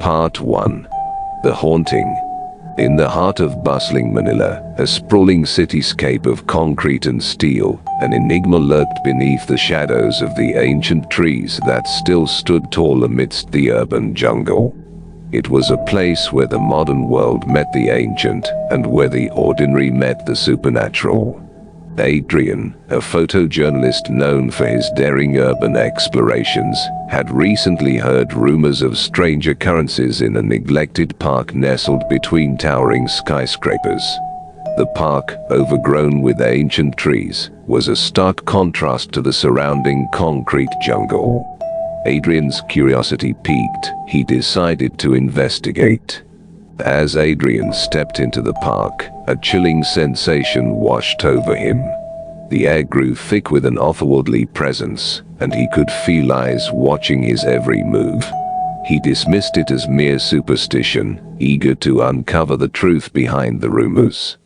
Part 1. The Haunting. In the heart of bustling Manila, a sprawling cityscape of concrete and steel, an enigma lurked beneath the shadows of the ancient trees that still stood tall amidst the urban jungle. It was a place where the modern world met the ancient, and where the ordinary met the supernatural. Adrian, a photojournalist known for his daring urban explorations, had recently heard rumors of strange occurrences in a neglected park nestled between towering skyscrapers. The park, overgrown with ancient trees, was a stark contrast to the surrounding concrete jungle. Adrian's curiosity piqued. He decided to investigate. As Adrian stepped into the park, a chilling sensation washed over him. The air grew thick with an otherworldly presence, and he could feel eyes watching his every move. He dismissed it as mere superstition, eager to uncover the truth behind the rumors.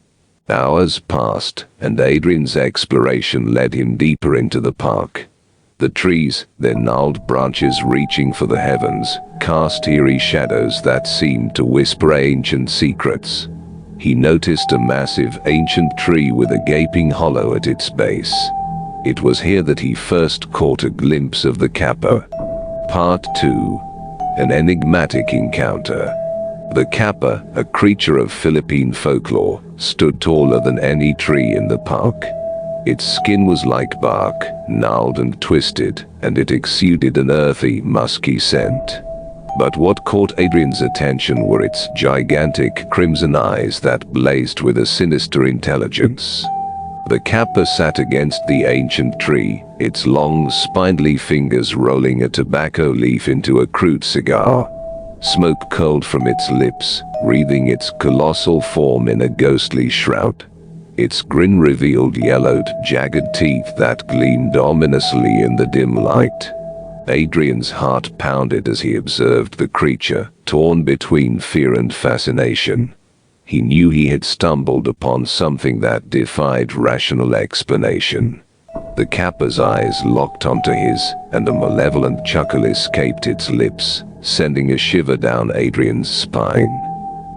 Hours passed, and Adrian's exploration led him deeper into the park. The trees, their gnarled branches reaching for the heavens, cast eerie shadows that seemed to whisper ancient secrets. He noticed a massive ancient tree with a gaping hollow at its base. It was here that he first caught a glimpse of the Kapre. Part 2. An enigmatic encounter. The Kapre, a creature of Philippine folklore, stood taller than any tree in the park. Its skin was like bark, gnarled and twisted, and it exuded an earthy, musky scent. But what caught Adrian's attention were its gigantic crimson eyes that blazed with a sinister intelligence. The Kapre sat against the ancient tree, its long, spindly fingers rolling a tobacco leaf into a crude cigar. Smoke curled from its lips, wreathing its colossal form in a ghostly shroud. Its grin revealed yellowed, jagged teeth that gleamed ominously in the dim light. Adrian's heart pounded as he observed the creature, torn between fear and fascination. He knew he had stumbled upon something that defied rational explanation. The Kapre's eyes locked onto his, and a malevolent chuckle escaped its lips, sending a shiver down Adrian's spine.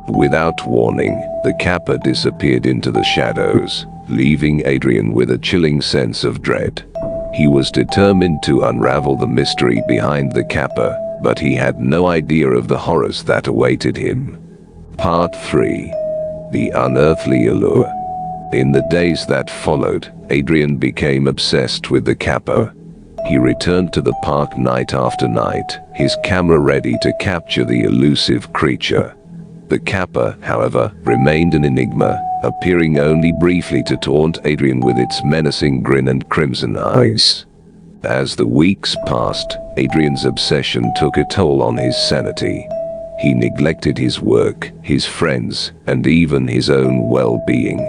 Without warning, the Kapre disappeared into the shadows, leaving Adrian with a chilling sense of dread. He was determined to unravel the mystery behind the Kapre, but he had no idea of the horrors that awaited him. Part 3. The Unearthly Allure. In the days that followed, Adrian became obsessed with the Kapre. He returned to the park night after night, his camera ready to capture the elusive creature. The Kapre, however, remained an enigma, appearing only briefly to taunt Adrian with its menacing grin and crimson eyes. As the weeks passed, Adrian's obsession took a toll on his sanity. He neglected his work, his friends, and even his own well-being.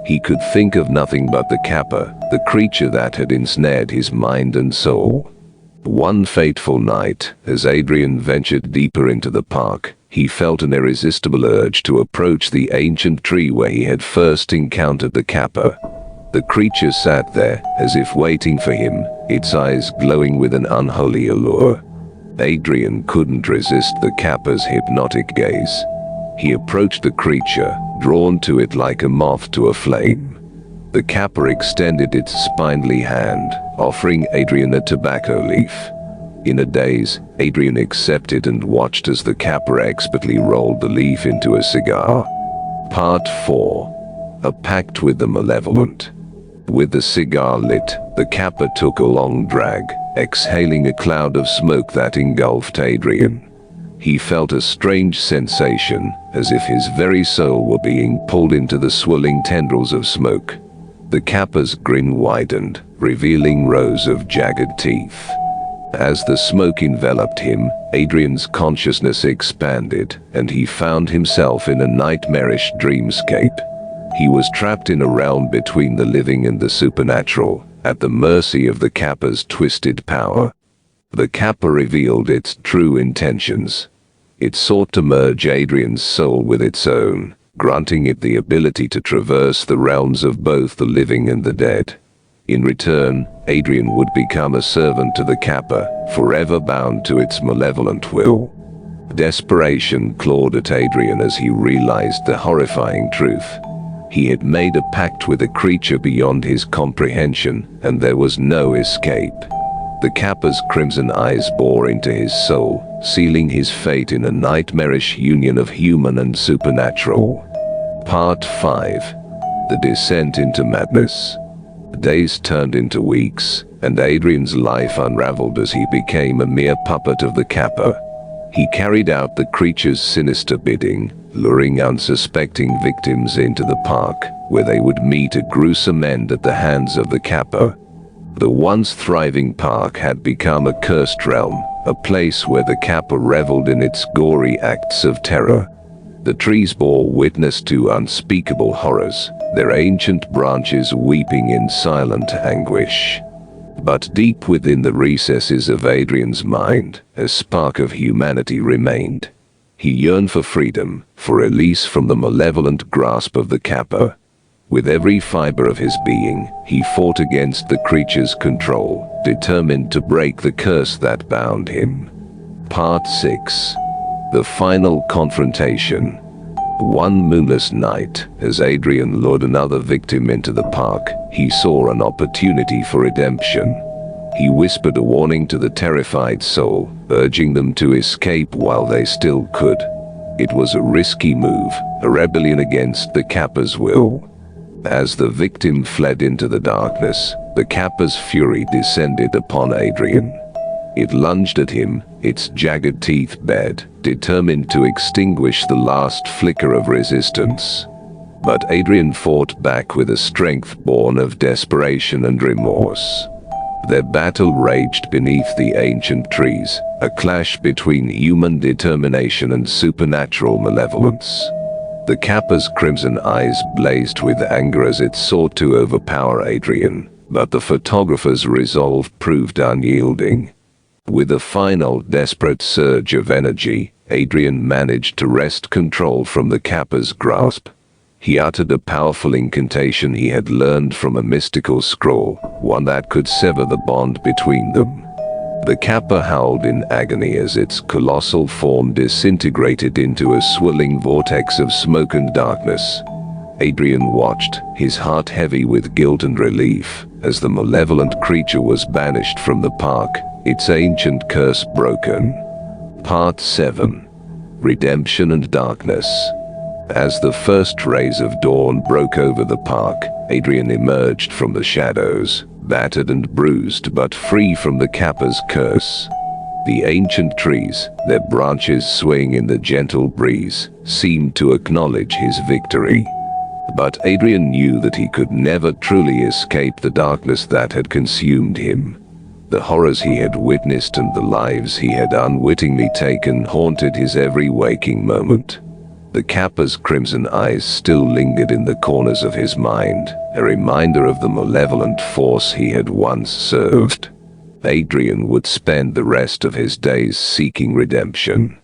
He could think of nothing but the Kapre, the creature that had ensnared his mind and soul. One fateful night, as Adrian ventured deeper into the park, he felt an irresistible urge to approach the ancient tree where he had first encountered the Kapre. The creature sat there, as if waiting for him, its eyes glowing with an unholy allure. Adrian couldn't resist the Kapre's hypnotic gaze. He approached the creature, drawn to it like a moth to a flame. The Kapre extended its spindly hand, offering Adrian a tobacco leaf. In a daze, Adrian accepted and watched as the Kapre expertly rolled the leaf into a cigar. Part 4. A Pact with the Malevolent. With the cigar lit, the Kapre took a long drag, exhaling a cloud of smoke that engulfed Adrian. He felt a strange sensation, as if his very soul were being pulled into the swirling tendrils of smoke. The Kapre's grin widened, revealing rows of jagged teeth. As the smoke enveloped him, Adrian's consciousness expanded, and he found himself in a nightmarish dreamscape. He was trapped in a realm between the living and the supernatural, at the mercy of the Kapre's twisted power. The Kapre revealed its true intentions. It sought to merge Adrian's soul with its own, granting it the ability to traverse the realms of both the living and the dead. In return, Adrian would become a servant to the Kapre, forever bound to its malevolent will. Desperation clawed at Adrian as he realized the horrifying truth. He had made a pact with a creature beyond his comprehension, and there was no escape. The Kappa's crimson eyes bore into his soul, sealing his fate in a nightmarish union of human and supernatural. Part 5. The Descent into Madness. Days turned into weeks, and Adrian's life unraveled as he became a mere puppet of the Kappa. He carried out the creature's sinister bidding, luring unsuspecting victims into the park, where they would meet a gruesome end at the hands of the Kappa. The once thriving park had become a cursed realm, a place where the Kappa reveled in its gory acts of terror. The trees bore witness to unspeakable horrors, their ancient branches weeping in silent anguish. But deep within the recesses of Adrian's mind, a spark of humanity remained. He yearned for freedom, for release from the malevolent grasp of the Kappa. With every fiber of his being, he fought against the creature's control, determined to break the curse that bound him. Part 6. The Final Confrontation. One moonless night, as Adrian lured another victim into the park, he saw an opportunity for redemption. He whispered a warning to the terrified soul, urging them to escape while they still could. It was a risky move, a rebellion against the Kappa's will. As the victim fled into the darkness, the Kappa's fury descended upon Adrian. It lunged at him, its jagged teeth bared, determined to extinguish the last flicker of resistance. But Adrian fought back with a strength born of desperation and remorse. Their battle raged beneath the ancient trees, a clash between human determination and supernatural malevolence. The Kappa's crimson eyes blazed with anger as it sought to overpower Adrian, but the photographer's resolve proved unyielding. With a final desperate surge of energy, Adrian managed to wrest control from the Kappa's grasp. He uttered a powerful incantation he had learned from a mystical scroll, one that could sever the bond between them. The Kappa howled in agony as its colossal form disintegrated into a swirling vortex of smoke and darkness. Adrian watched, his heart heavy with guilt and relief, as the malevolent creature was banished from the park, its ancient curse broken. Part 7. Redemption and Darkness. As the first rays of dawn broke over the park, Adrian emerged from the shadows, battered and bruised but free from the Kappa's curse. The ancient trees, their branches swaying in the gentle breeze, seemed to acknowledge his victory. But Adrian knew that he could never truly escape the darkness that had consumed him. The horrors he had witnessed and the lives he had unwittingly taken haunted his every waking moment. The Kappa's crimson eyes still lingered in the corners of his mind, a reminder of the malevolent force he had once served. Adrian would spend the rest of his days seeking redemption,